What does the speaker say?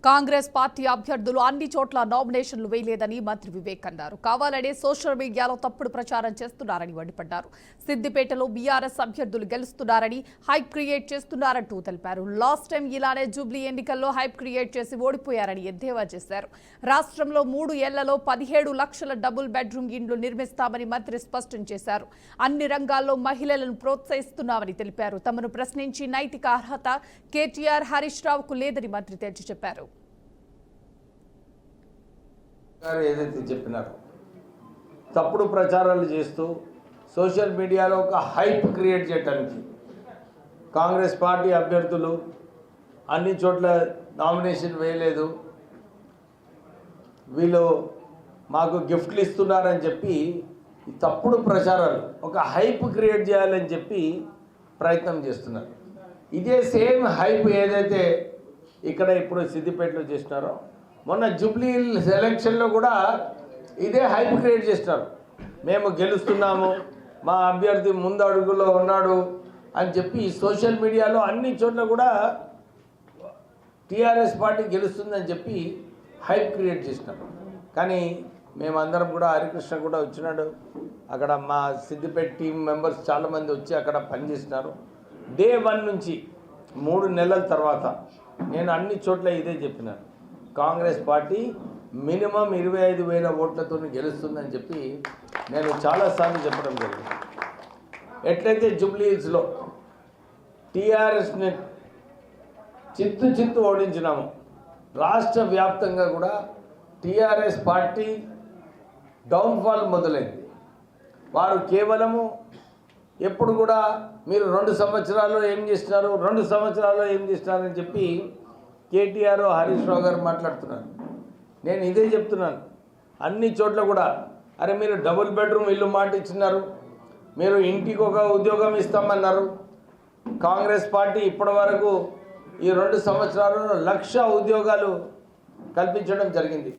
Congress party అభ్యర్థులు అన్ని చోట్ల నామినేషన్లు వేయలేదని మంత్రి వివేక్ అన్నారు. కావాలనే సోషల్ మీడియాలో తప్పుడు ప్రచారం చేస్తున్నారని మండిపడ్డారు. సిద్దిపేటలో బీఆర్ఎస్ అభ్యర్థులు గెలుస్తున్నారని హైప్ క్రియేట్ చేస్తున్నారంటూ తెలిపారు. లాస్ట్ టైం ఇలానే జూబ్లీ ఎన్నికల్లో హైప్ క్రియేట్ చేసి ఓడిపోయారని ఎద్దేవా చేశారు. రాష్ట్రంలో 3 ఏళ్లలో 17 లక్షల డబుల్ బెడ్రూమ్ ఇండ్లు నిర్మిస్తామని మంత్రి స్పష్టం చేశారు. అన్ని రంగాల్లో మహిళలను ప్రోత్సహిస్తున్నామని తెలిపారు. తమను ప్రశ్నించి నైతిక అర్హత కేటీఆర్, హరీష్ రావుకు లేదని మంత్రి తేల్చి చెప్పారు. ఏదైతే చెప్పినారో తప్పుడు ప్రచారాలు చేస్తూ సోషల్ మీడియాలో ఒక హైప్ క్రియేట్ చేయడానికి కాంగ్రెస్ పార్టీ అభ్యర్థులు అన్ని చోట్ల నామినేషన్ వేయలేదు, వీళ్ళు మాకు గిఫ్ట్లు ఇస్తున్నారని చెప్పి తప్పుడు ప్రచారాలు ఒక హైప్ క్రియేట్ చేయాలని చెప్పి ప్రయత్నం చేస్తున్నారు. ఇదే సేమ్ హైప్ ఏదైతే ఇక్కడ ఇప్పుడు సిద్దిపేటలో చేసినారో మొన్న జూబ్లీ ఎలక్షన్లో కూడా ఇదే హైప్ క్రియేట్ చేస్తున్నారు. మేము గెలుస్తున్నాము, మా అభ్యర్థి ముందు అడుగులో ఉన్నాడు అని చెప్పి సోషల్ మీడియాలో అన్ని చోట్ల కూడా టీఆర్ఎస్ పార్టీ గెలుస్తుందని చెప్పి హైప్ క్రియేట్ చేసినారు. కానీ మేమందరం కూడా హరికృష్ణ కూడా వచ్చినాడు, అక్కడ మా సిద్దిపేట టీం మెంబర్స్ చాలామంది వచ్చి అక్కడ పనిచేసినారు. డే 1 నుంచి 3 నెలల తర్వాత నేను అన్ని చోట్ల ఇదే చెప్పినాను, కాంగ్రెస్ పార్టీ మినిమం 25,000 ఓట్లతో గెలుస్తుందని చెప్పి నేను చాలాసార్లు చెప్పడం జరిగింది. ఎట్లయితే జూబ్లీ హిల్స్లో టీఆర్ఎస్ని చిత్తు ఓడించినాము, రాష్ట్ర వ్యాప్తంగా కూడా టీఆర్ఎస్ పార్టీ డౌన్ఫాల్ మొదలైంది. వారు కేవలము ఎప్పుడు కూడా మీరు 2 సంవత్సరాల్లో ఏం చేస్తున్నారు, 2 సంవత్సరాల్లో ఏం చేస్తున్నారని చెప్పి కేటీఆర్, హరీష్ రావు గారు మాట్లాడుతున్నారు. నేను ఇదే చెప్తున్నాను, అన్ని చోట్ల కూడా అరే మీరు డబుల్ బెడ్రూమ్ ఇల్లు మాట ఇచ్చినారు, మీరు ఇంటికి ఒక ఉద్యోగం ఇస్తామన్నారు. కాంగ్రెస్ పార్టీ ఇప్పటి వరకు ఈ 2 సంవత్సరాలలో 1,00,000 ఉద్యోగాలు కల్పించడం జరిగింది.